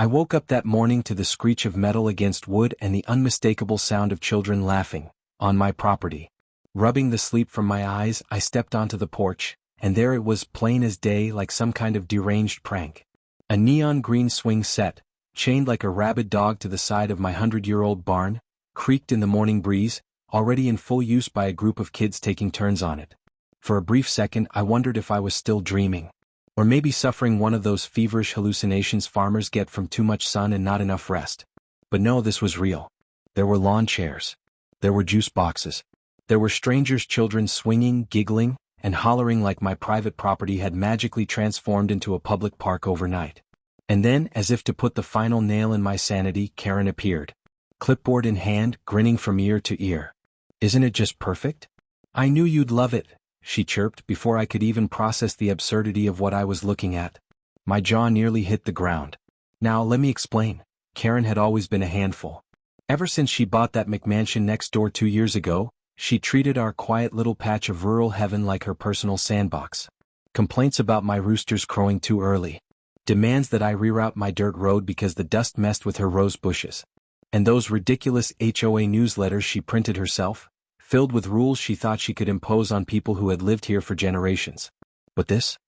I woke up that morning to the screech of metal against wood and the unmistakable sound of children laughing, on my property. Rubbing the sleep from my eyes, I stepped onto the porch, and there it was, plain as day, like some kind of deranged prank. A neon green swing set, chained like a rabid dog to the side of my 100-year-old barn, creaked in the morning breeze, already in full use by a group of kids taking turns on it. For a brief second I wondered if I was still dreaming. Or maybe suffering one of those feverish hallucinations farmers get from too much sun and not enough rest. But no, this was real. There were lawn chairs. There were juice boxes. There were strangers' children swinging, giggling, and hollering like my private property had magically transformed into a public park overnight. And then, as if to put the final nail in my sanity, Karen appeared. Clipboard in hand, grinning from ear to ear. "Isn't it just perfect? I knew you'd love it," she chirped before I could even process the absurdity of what I was looking at. My jaw nearly hit the ground. Now, let me explain. Karen had always been a handful. Ever since she bought that McMansion next door 2 years ago, she treated our quiet little patch of rural heaven like her personal sandbox. Complaints about my roosters crowing too early. Demands that I reroute my dirt road because the dust messed with her rose bushes. And those ridiculous HOA newsletters she printed herself, filled with rules she thought she could impose on people who had lived here for generations. But this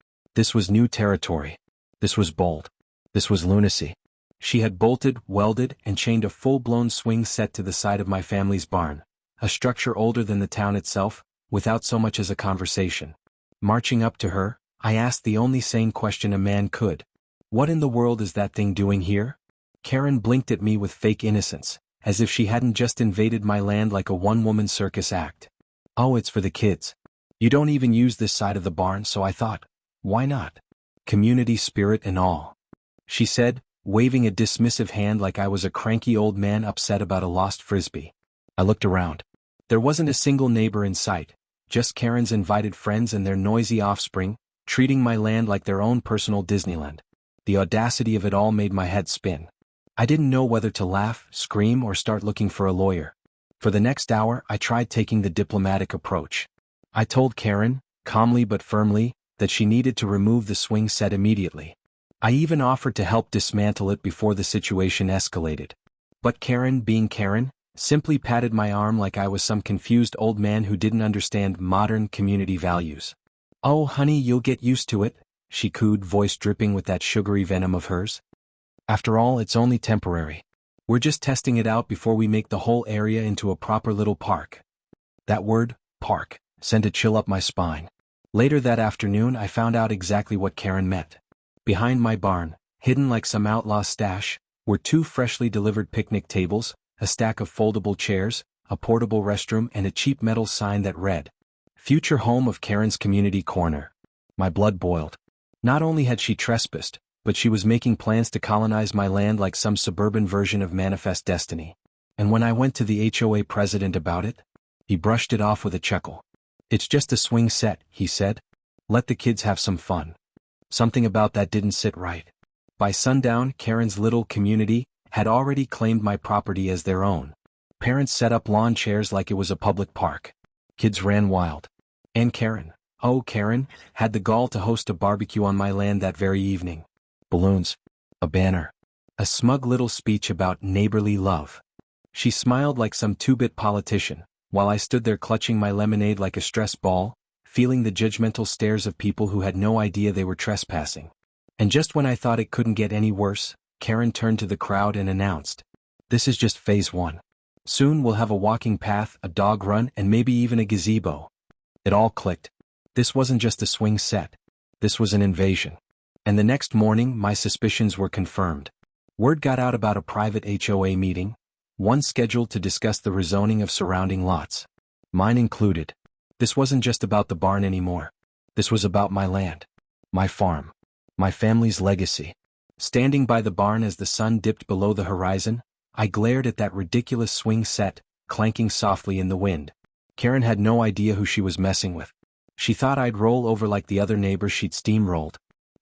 was new territory. This was bold. This was lunacy. She had bolted, welded, and chained a full-blown swing set to the side of my family's barn, a structure older than the town itself, without so much as a conversation. Marching up to her, I asked the only sane question a man could. "What in the world is that thing doing here?" Karen blinked at me with fake innocence, as if she hadn't just invaded my land like a one-woman circus act. "Oh, it's for the kids. You don't even use this side of the barn, so I thought, why not? Community spirit and all," she said, waving a dismissive hand like I was a cranky old man upset about a lost frisbee. I looked around. There wasn't a single neighbor in sight, just Karen's invited friends and their noisy offspring, treating my land like their own personal Disneyland. The audacity of it all made my head spin. I didn't know whether to laugh, scream, or start looking for a lawyer. For the next hour, I tried taking the diplomatic approach. I told Karen, calmly but firmly, that she needed to remove the swing set immediately. I even offered to help dismantle it before the situation escalated. But Karen, being Karen, simply patted my arm like I was some confused old man who didn't understand modern community values. "Oh, honey, you'll get used to it," she cooed, voice dripping with that sugary venom of hers. "After all, it's only temporary. We're just testing it out before we make the whole area into a proper little park." That word, park, sent a chill up my spine. Later that afternoon I found out exactly what Karen meant. Behind my barn, hidden like some outlaw stash, were 2 freshly delivered picnic tables, a stack of foldable chairs, a portable restroom, and a cheap metal sign that read, "Future home of Karen's Community Corner." My blood boiled. Not only had she trespassed, but she was making plans to colonize my land like some suburban version of Manifest Destiny. And when I went to the HOA president about it, he brushed it off with a chuckle. "It's just a swing set," he said. "Let the kids have some fun." Something about that didn't sit right. By sundown, Karen's little community had already claimed my property as their own. Parents set up lawn chairs like it was a public park. Kids ran wild. And Karen, oh Karen, had the gall to host a barbecue on my land that very evening. Balloons. A banner. A smug little speech about neighborly love. She smiled like some 2-bit politician, while I stood there clutching my lemonade like a stress ball, feeling the judgmental stares of people who had no idea they were trespassing. And just when I thought it couldn't get any worse, Karen turned to the crowd and announced, "This is just phase 1. Soon we'll have a walking path, a dog run, and maybe even a gazebo." It all clicked. This wasn't just a swing set. This was an invasion. And the next morning my suspicions were confirmed. Word got out about a private HOA meeting, one scheduled to discuss the rezoning of surrounding lots. Mine included. This wasn't just about the barn anymore. This was about my land. My farm. My family's legacy. Standing by the barn as the sun dipped below the horizon, I glared at that ridiculous swing set, clanking softly in the wind. Karen had no idea who she was messing with. She thought I'd roll over like the other neighbors she'd steamrolled.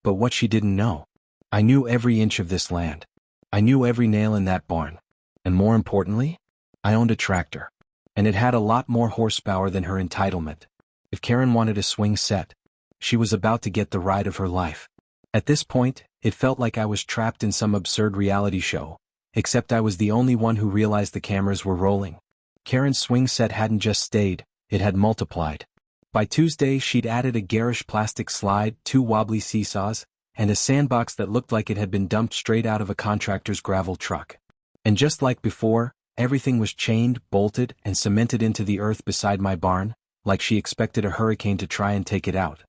But what she didn't know, I knew every inch of this land. I knew every nail in that barn. And more importantly, I owned a tractor. And it had a lot more horsepower than her entitlement. If Karen wanted a swing set, she was about to get the ride of her life. At this point, it felt like I was trapped in some absurd reality show, except I was the only one who realized the cameras were rolling. Karen's swing set hadn't just stayed, it had multiplied. By Tuesday she'd added a garish plastic slide, 2 wobbly seesaws, and a sandbox that looked like it had been dumped straight out of a contractor's gravel truck. And just like before, everything was chained, bolted, and cemented into the earth beside my barn, like she expected a hurricane to try and take it out.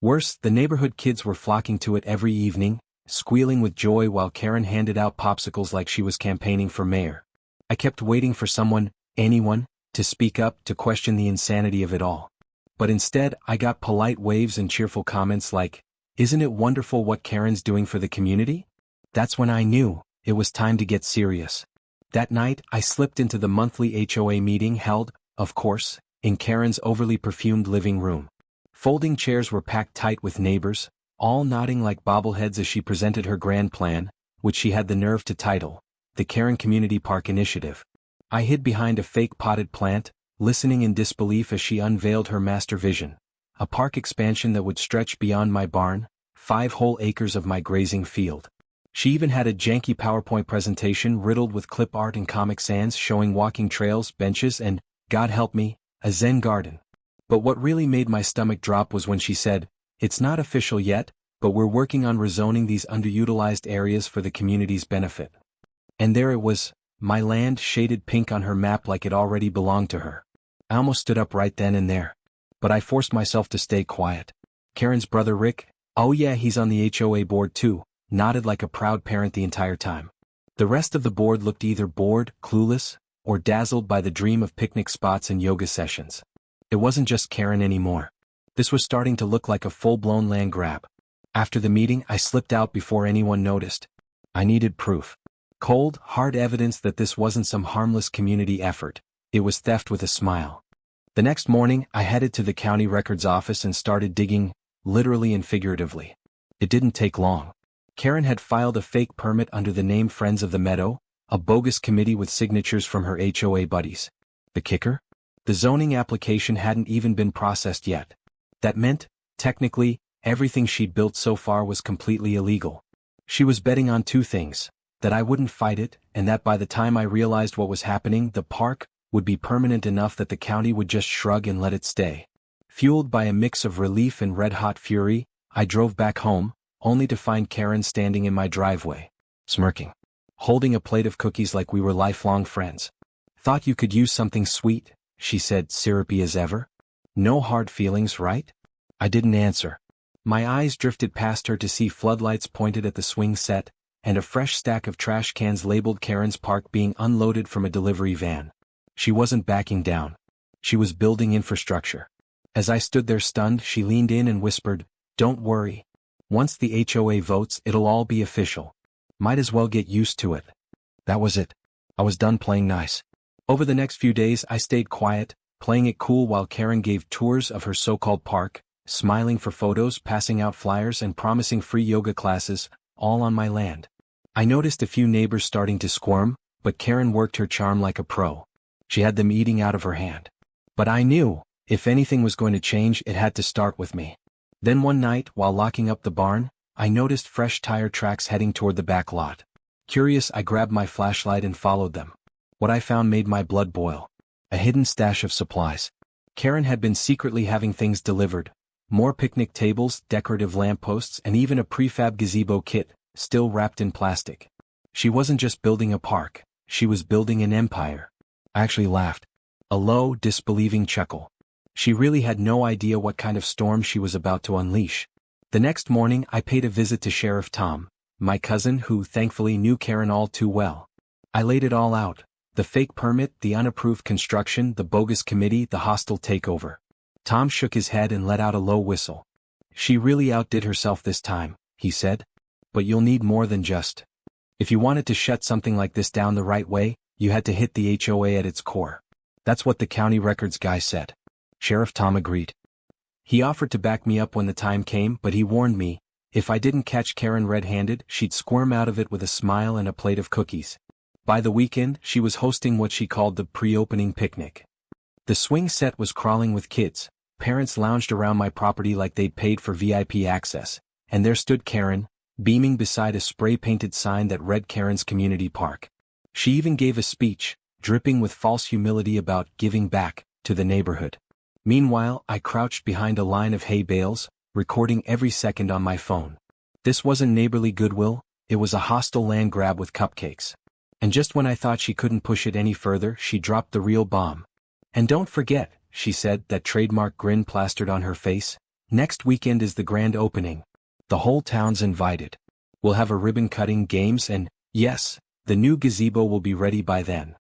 Worse, the neighborhood kids were flocking to it every evening, squealing with joy while Karen handed out popsicles like she was campaigning for mayor. I kept waiting for someone, anyone, to speak up, to question the insanity of it all. But instead, I got polite waves and cheerful comments like, "Isn't it wonderful what Karen's doing for the community?" That's when I knew it was time to get serious. That night, I slipped into the monthly HOA meeting held, of course, in Karen's overly perfumed living room. Folding chairs were packed tight with neighbors, all nodding like bobbleheads as she presented her grand plan, which she had the nerve to title, the Karen Community Park Initiative. I hid behind a fake potted plant, listening in disbelief as she unveiled her master vision, a park expansion that would stretch beyond my barn, 5 whole acres of my grazing field. She even had a janky PowerPoint presentation riddled with clip art and Comic Sans showing walking trails, benches, and, God help me, a Zen garden. But what really made my stomach drop was when she said, "It's not official yet, but we're working on rezoning these underutilized areas for the community's benefit." And there it was, my land shaded pink on her map like it already belonged to her. I almost stood up right then and there. But I forced myself to stay quiet. Karen's brother Rick, "Oh yeah, he's on the HOA board too," nodded like a proud parent the entire time. The rest of the board looked either bored, clueless, or dazzled by the dream of picnic spots and yoga sessions. It wasn't just Karen anymore. This was starting to look like a full-blown land grab. After the meeting, I slipped out before anyone noticed. I needed proof. Cold, hard evidence that this wasn't some harmless community effort. It was theft with a smile. The next morning, I headed to the county records office and started digging, literally and figuratively. It didn't take long. Karen had filed a fake permit under the name Friends of the Meadow, a bogus committee with signatures from her HOA buddies. The kicker? The zoning application hadn't even been processed yet. That meant, technically, everything she'd built so far was completely illegal. She was betting on 2 things, that I wouldn't fight it, and that by the time I realized what was happening, the park would be permanent enough that the county would just shrug and let it stay. Fueled by a mix of relief and red-hot fury, I drove back home, only to find Karen standing in my driveway, smirking, holding a plate of cookies like we were lifelong friends. "Thought you could use something sweet," she said, syrupy as ever. "No hard feelings, right?" I didn't answer. My eyes drifted past her to see floodlights pointed at the swing set, and a fresh stack of trash cans labeled Karen's Park being unloaded from a delivery van. She wasn't backing down. She was building infrastructure. As I stood there stunned, she leaned in and whispered, "Don't worry. Once the HOA votes, it'll all be official. Might as well get used to it." That was it. I was done playing nice. Over the next few days I stayed quiet, playing it cool while Karen gave tours of her so-called park, smiling for photos, passing out flyers and promising free yoga classes, all on my land. I noticed a few neighbors starting to squirm, but Karen worked her charm like a pro. She had them eating out of her hand. But I knew, if anything was going to change, it had to start with me. Then one night, while locking up the barn, I noticed fresh tire tracks heading toward the back lot. Curious, I grabbed my flashlight and followed them. What I found made my blood boil. A hidden stash of supplies. Karen had been secretly having things delivered. More picnic tables, decorative lampposts, and even a prefab gazebo kit, still wrapped in plastic. She wasn't just building a park, she was building an empire. I actually laughed. A low, disbelieving chuckle. She really had no idea what kind of storm she was about to unleash. The next morning I paid a visit to Sheriff Tom, my cousin who thankfully knew Karen all too well. I laid it all out. The fake permit, the unapproved construction, the bogus committee, the hostile takeover. Tom shook his head and let out a low whistle. "She really outdid herself this time," he said. "But you'll need more than just. If you wanted to shut something like this down the right way, you had to hit the HOA at its core." That's what the county records guy said. Sheriff Tom agreed. He offered to back me up when the time came, but he warned me, if I didn't catch Karen red-handed, she'd squirm out of it with a smile and a plate of cookies. By the weekend, she was hosting what she called the pre-opening picnic. The swing set was crawling with kids. Parents lounged around my property like they'd paid for VIP access, and there stood Karen, beaming beside a spray-painted sign that read Karen's Community Park. She even gave a speech, dripping with false humility about giving back to the neighborhood. Meanwhile, I crouched behind a line of hay bales, recording every second on my phone. This wasn't neighborly goodwill, it was a hostile land grab with cupcakes. And just when I thought she couldn't push it any further, she dropped the real bomb. "And don't forget," she said, that trademark grin plastered on her face, "next weekend is the grand opening. The whole town's invited. We'll have a ribbon-cutting, games, and, yes, the new gazebo will be ready by then."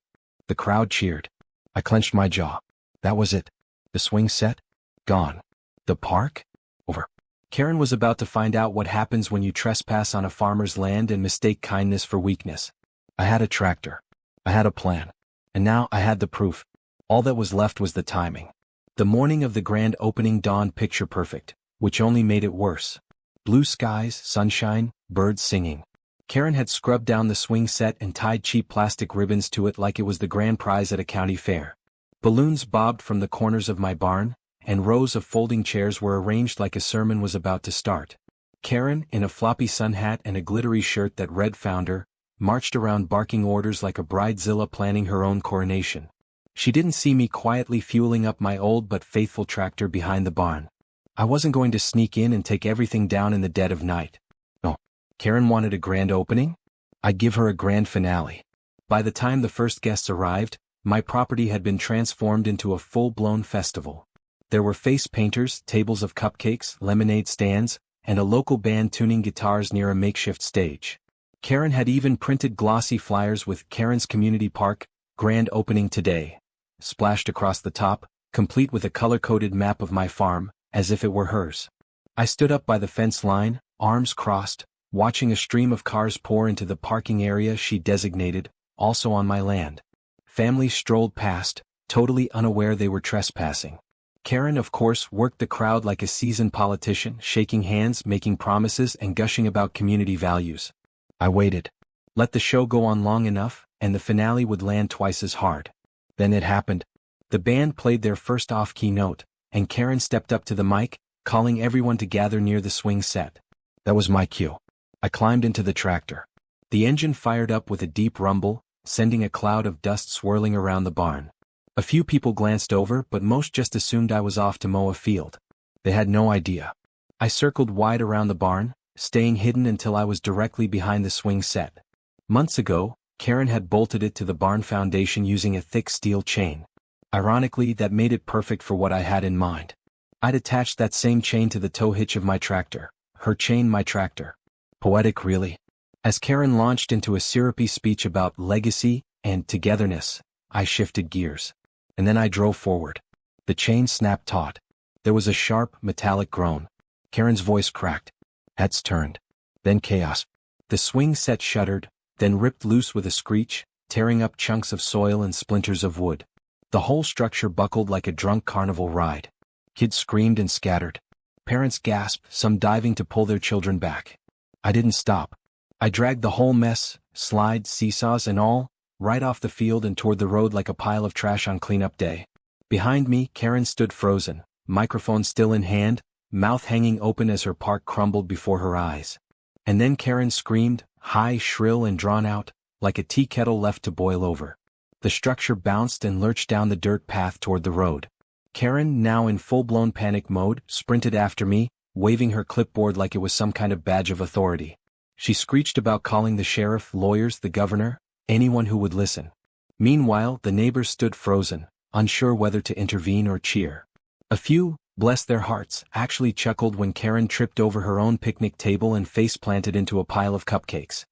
The crowd cheered. I clenched my jaw. That was it. The swing set? Gone. The park? Over. Karen was about to find out what happens when you trespass on a farmer's land and mistake kindness for weakness. I had a tractor. I had a plan. And now I had the proof. All that was left was the timing. The morning of the grand opening dawned picture perfect, which only made it worse. Blue skies, sunshine, birds singing. Karen had scrubbed down the swing set and tied cheap plastic ribbons to it like it was the grand prize at a county fair. Balloons bobbed from the corners of my barn, and rows of folding chairs were arranged like a sermon was about to start. Karen, in a floppy sun hat and a glittery shirt that read Founder, marched around barking orders like a bridezilla planning her own coronation. She didn't see me quietly fueling up my old but faithful tractor behind the barn. I wasn't going to sneak in and take everything down in the dead of night. No. Karen wanted a grand opening? I'd give her a grand finale. By the time the first guests arrived, my property had been transformed into a full-blown festival. There were face painters, tables of cupcakes, lemonade stands, and a local band tuning guitars near a makeshift stage. Karen had even printed glossy flyers with "Karen's Community Park, grand opening today" splashed across the top, complete with a color-coded map of my farm, as if it were hers. I stood up by the fence line, arms crossed, watching a stream of cars pour into the parking area she designated, also on my land. Families strolled past, totally unaware they were trespassing. Karen, of course, worked the crowd like a seasoned politician, shaking hands, making promises, and gushing about community values. I waited. Let the show go on long enough, and the finale would land twice as hard. Then it happened. The band played their first off-key note, and Karen stepped up to the mic, calling everyone to gather near the swing set. That was my cue. I climbed into the tractor. The engine fired up with a deep rumble, sending a cloud of dust swirling around the barn. A few people glanced over, but most just assumed I was off to mow a field. They had no idea. I circled wide around the barn, staying hidden until I was directly behind the swing set. Months ago, Karen had bolted it to the barn foundation using a thick steel chain. Ironically, that made it perfect for what I had in mind. I'd attached that same chain to the tow hitch of my tractor. Her chain, my tractor. Poetic, really. As Karen launched into a syrupy speech about legacy and togetherness, I shifted gears. And then I drove forward. The chain snapped taut. There was a sharp, metallic groan. Karen's voice cracked. Heads turned. Then chaos. The swing set shuddered, then ripped loose with a screech, tearing up chunks of soil and splinters of wood. The whole structure buckled like a drunk carnival ride. Kids screamed and scattered. Parents gasped, some diving to pull their children back. I didn't stop. I dragged the whole mess, slides, seesaws, and all, right off the field and toward the road like a pile of trash on cleanup day. Behind me, Karen stood frozen, microphone still in hand, mouth hanging open as her park crumbled before her eyes. And then Karen screamed, high, shrill, and drawn out, like a tea kettle left to boil over. The structure bounced and lurched down the dirt path toward the road. Karen, now in full-blown panic mode, sprinted after me, waving her clipboard like it was some kind of badge of authority. She screeched about calling the sheriff, lawyers, the governor, anyone who would listen. Meanwhile, the neighbors stood frozen, unsure whether to intervene or cheer. A few, bless their hearts, actually chuckled when Karen tripped over her own picnic table and face-planted into a pile of cupcakes.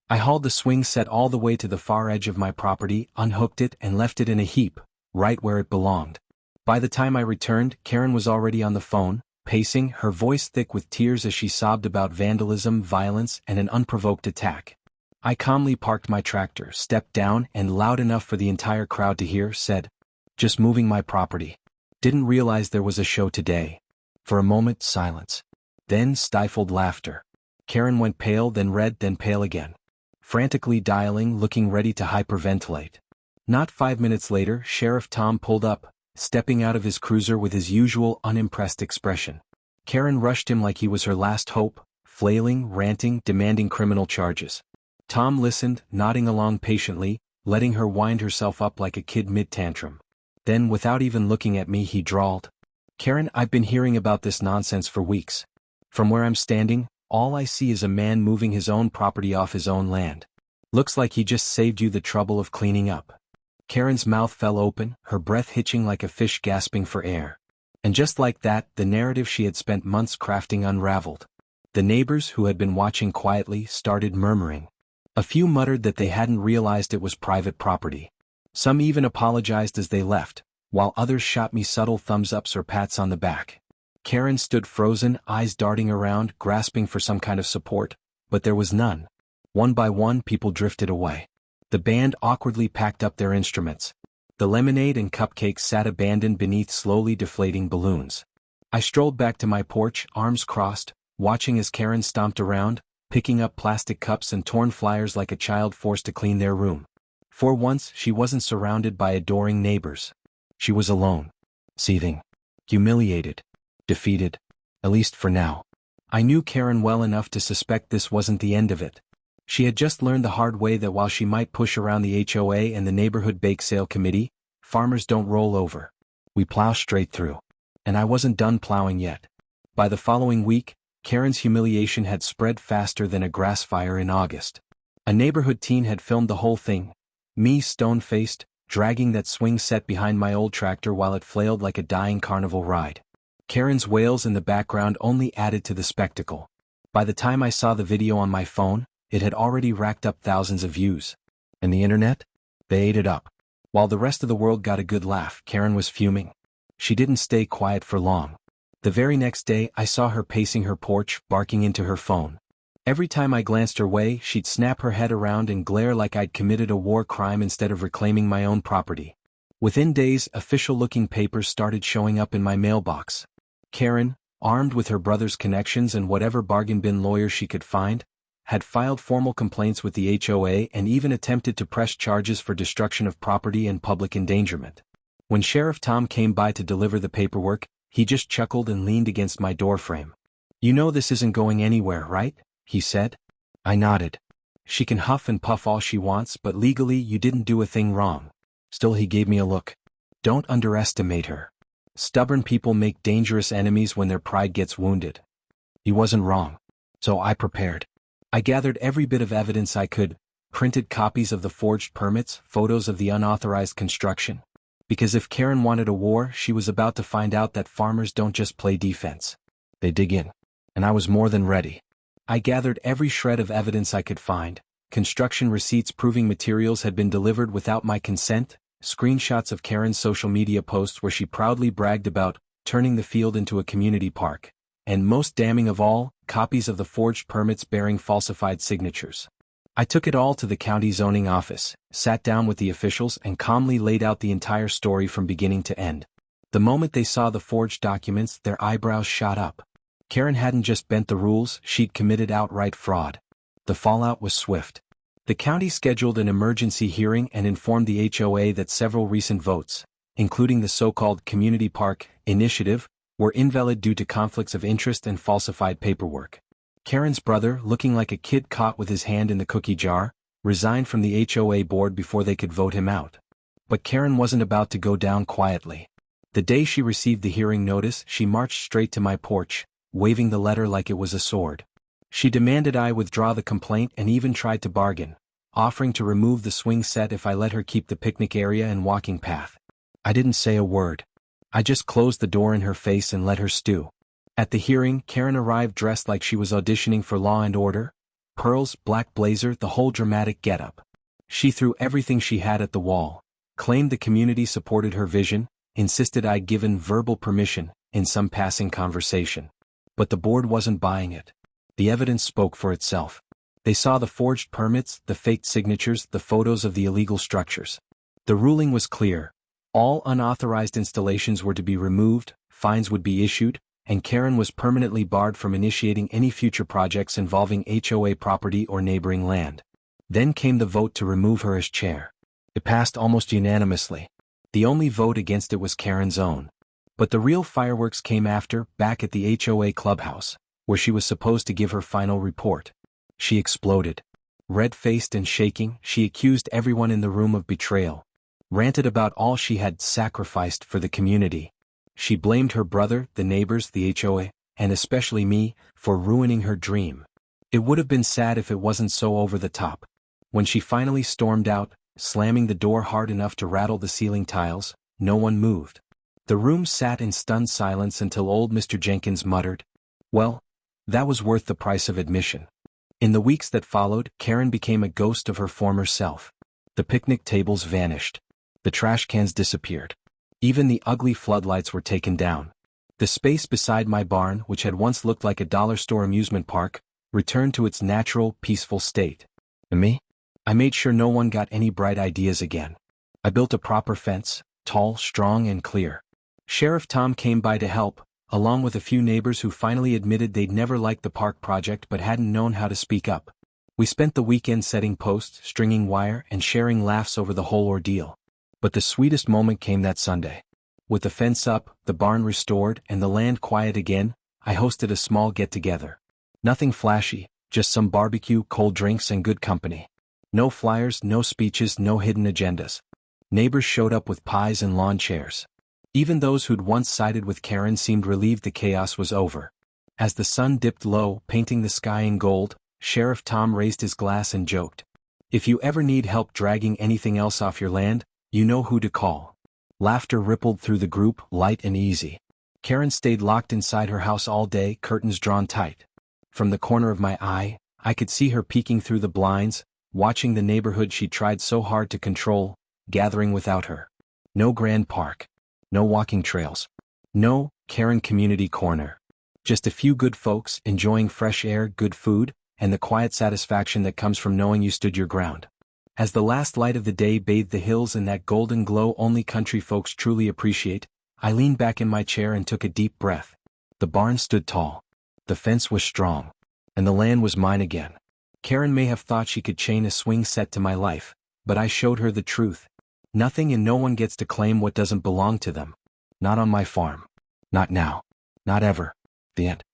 I hauled the swing set all the way to the far edge of my property, unhooked it, and left it in a heap, right where it belonged. By the time I returned, Karen was already on the phone, pacing, her voice thick with tears as she sobbed about vandalism, violence, and an unprovoked attack. I calmly parked my tractor, stepped down, and loud enough for the entire crowd to hear, said, "Just moving my property. Didn't realize there was a show today." For a moment, silence. Then stifled laughter. Karen went pale, then red, then pale again. Frantically dialing, looking ready to hyperventilate. Not 5 minutes later, Sheriff Tom pulled up, stepping out of his cruiser with his usual unimpressed expression. Karen rushed him like he was her last hope, flailing, ranting, demanding criminal charges. Tom listened, nodding along patiently, letting her wind herself up like a kid mid-tantrum. Then, without even looking at me, he drawled, "Karen, I've been hearing about this nonsense for weeks. From where I'm standing, all I see is a man moving his own property off his own land. Looks like he just saved you the trouble of cleaning up." Karen's mouth fell open, her breath hitching like a fish gasping for air. And just like that, the narrative she had spent months crafting unraveled. The neighbors, who had been watching quietly, started murmuring. A few muttered that they hadn't realized it was private property. Some even apologized as they left, while others shot me subtle thumbs-ups or pats on the back. Karen stood frozen, eyes darting around, grasping for some kind of support, but there was none. One by one, people drifted away. The band awkwardly packed up their instruments. The lemonade and cupcakes sat abandoned beneath slowly deflating balloons. I strolled back to my porch, arms crossed, watching as Karen stomped around, picking up plastic cups and torn flyers like a child forced to clean their room. For once, she wasn't surrounded by adoring neighbors. She was alone. Seething. Humiliated. Defeated. At least for now. I knew Karen well enough to suspect this wasn't the end of it. She had just learned the hard way that while she might push around the HOA and the neighborhood bake sale committee, farmers don't roll over. We plow straight through. And I wasn't done plowing yet. By the following week, Karen's humiliation had spread faster than a grass fire in August. A neighborhood teen had filmed the whole thing. Me, stone-faced, dragging that swing set behind my old tractor while it flailed like a dying carnival ride. Karen's wails in the background only added to the spectacle. By the time I saw the video on my phone, it had already racked up thousands of views. And the internet? They ate it up. While the rest of the world got a good laugh, Karen was fuming. She didn't stay quiet for long. The very next day, I saw her pacing her porch, barking into her phone. Every time I glanced her way, she'd snap her head around and glare like I'd committed a war crime instead of reclaiming my own property. Within days, official-looking papers started showing up in my mailbox. Karen, armed with her brother's connections and whatever bargain bin lawyers she could find, had filed formal complaints with the HOA and even attempted to press charges for destruction of property and public endangerment. When Sheriff Tom came by to deliver the paperwork, he just chuckled and leaned against my doorframe. "You know this isn't going anywhere, right?" he said. I nodded. "She can huff and puff all she wants, but legally you didn't do a thing wrong." Still, he gave me a look. "Don't underestimate her. Stubborn people make dangerous enemies when their pride gets wounded." He wasn't wrong. So I prepared. I gathered every bit of evidence I could, printed copies of the forged permits, photos of the unauthorized construction. Because if Karen wanted a war, she was about to find out that farmers don't just play defense. They dig in. And I was more than ready. I gathered every shred of evidence I could find, construction receipts proving materials had been delivered without my consent, screenshots of Karen's social media posts where she proudly bragged about turning the field into a community park, and most damning of all, copies of the forged permits bearing falsified signatures. I took it all to the county zoning office, sat down with the officials and calmly laid out the entire story from beginning to end. The moment they saw the forged documents, their eyebrows shot up. Karen hadn't just bent the rules, she'd committed outright fraud. The fallout was swift. The county scheduled an emergency hearing and informed the HOA that several recent votes, including the so-called Community Park Initiative, were invalid due to conflicts of interest and falsified paperwork. Karen's brother, looking like a kid caught with his hand in the cookie jar, resigned from the HOA board before they could vote him out. But Karen wasn't about to go down quietly. The day she received the hearing notice, she marched straight to my porch, waving the letter like it was a sword. She demanded I withdraw the complaint and even tried to bargain, offering to remove the swing set if I let her keep the picnic area and walking path. I didn't say a word. I just closed the door in her face and let her stew. At the hearing, Karen arrived dressed like she was auditioning for Law and Order. Pearls, black blazer, the whole dramatic getup. She threw everything she had at the wall, claimed the community supported her vision, insisted I'd given verbal permission, in some passing conversation. But the board wasn't buying it. The evidence spoke for itself. They saw the forged permits, the faked signatures, the photos of the illegal structures. The ruling was clear. All unauthorized installations were to be removed, fines would be issued, and Karen was permanently barred from initiating any future projects involving HOA property or neighboring land. Then came the vote to remove her as chair. It passed almost unanimously. The only vote against it was Karen's own. But the real fireworks came after, back at the HOA clubhouse, where she was supposed to give her final report. She exploded. Red-faced and shaking, she accused everyone in the room of betrayal. Ranted about all she had sacrificed for the community. She blamed her brother, the neighbors, the HOA, and especially me, for ruining her dream. It would have been sad if it wasn't so over the top. When she finally stormed out, slamming the door hard enough to rattle the ceiling tiles, no one moved. The room sat in stunned silence until old Mr. Jenkins muttered, "Well, that was worth the price of admission." In the weeks that followed, Karen became a ghost of her former self. The picnic tables vanished. The trash cans disappeared. Even the ugly floodlights were taken down. The space beside my barn, which had once looked like a dollar store amusement park, returned to its natural, peaceful state. And me? I made sure no one got any bright ideas again. I built a proper fence, tall, strong, and clear. Sheriff Tom came by to help, along with a few neighbors who finally admitted they'd never liked the park project but hadn't known how to speak up. We spent the weekend setting posts, stringing wire, and sharing laughs over the whole ordeal. But the sweetest moment came that Sunday. With the fence up, the barn restored, and the land quiet again, I hosted a small get-together. Nothing flashy, just some barbecue, cold drinks, and good company. No flyers, no speeches, no hidden agendas. Neighbors showed up with pies and lawn chairs. Even those who'd once sided with Karen seemed relieved the chaos was over. As the sun dipped low, painting the sky in gold, Sheriff Tom raised his glass and joked, "If you ever need help dragging anything else off your land, you know who to call." Laughter rippled through the group, light and easy. Karen stayed locked inside her house all day, curtains drawn tight. From the corner of my eye, I could see her peeking through the blinds, watching the neighborhood she tried so hard to control, gathering without her. No grand park. No walking trails. No Karen Community Corner. Just a few good folks enjoying fresh air, good food, and the quiet satisfaction that comes from knowing you stood your ground. As the last light of the day bathed the hills in that golden glow only country folks truly appreciate, I leaned back in my chair and took a deep breath. The barn stood tall. The fence was strong. And the land was mine again. Karen may have thought she could chain a swing set to my life, but I showed her the truth. Nothing and no one gets to claim what doesn't belong to them. Not on my farm. Not now. Not ever. The end.